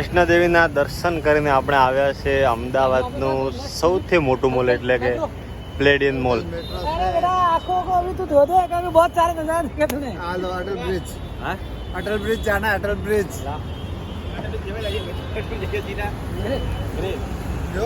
વૈષ્ણોદેવીના દર્શન કરીને આપણે આવ્યા છે અમદાવાદનું સૌથી મોટું મોલ એટલે કે પ્લેડિયન મોલ. अटल ब्रिज जाना, अटल ब्रिज जो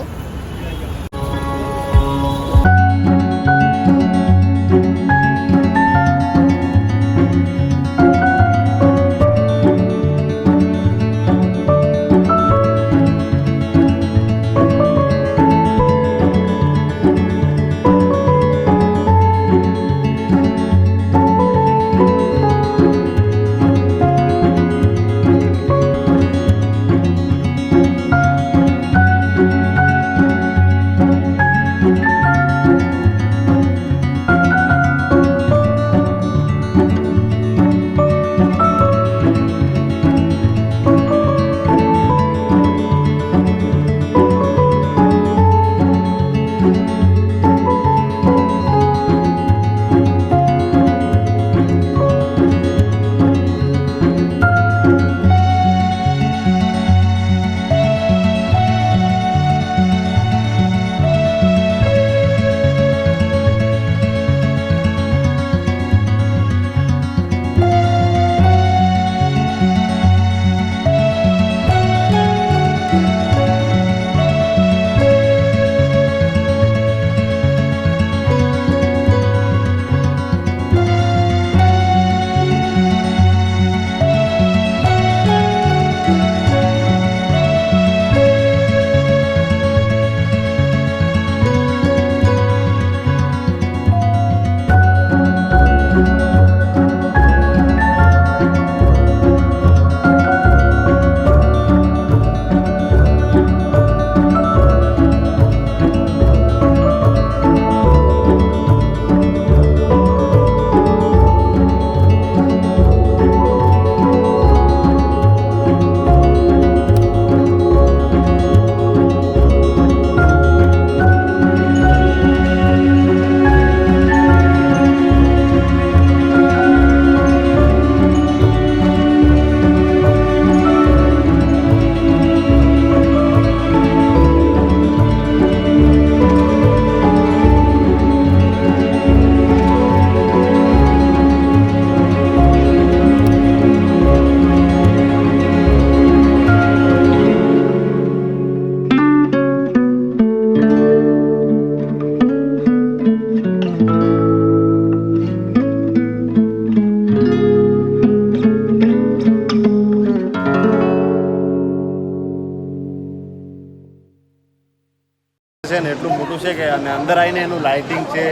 છે ને એટલું મોટું છે કે અને અંદર આવીને એનું લાઇટિંગ છે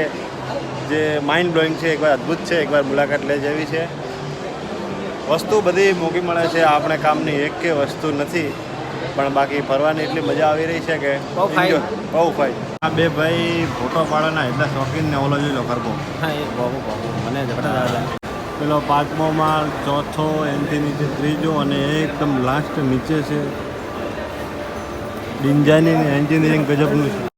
જે માઇન્ડ બ્લોઈંગ છે, એકવાર અદ્ભુત છે, એકવાર મુલાકાત લે જેવી છે. વસ્તુ બધી મોંઘી મળે છે, આપણે કામની એક કે વસ્તુ નથી, પણ બાકી ફરવાની એટલી મજા આવી રહી છે કે બહુ ફાઈ. આ બે ભાઈ ફોટો પાડવાના એટલા શોખીન ને ઓલો જોઈ લો ખરબો. હા એ બહુ મને પેલો 5મો માળ, 4થો, એનથી નીચે 3જો અને એકદમ લાસ્ટ નીચે છે. ડિઝાઇનિંગ એન્જિનિયરિંગ ગજબનું છે.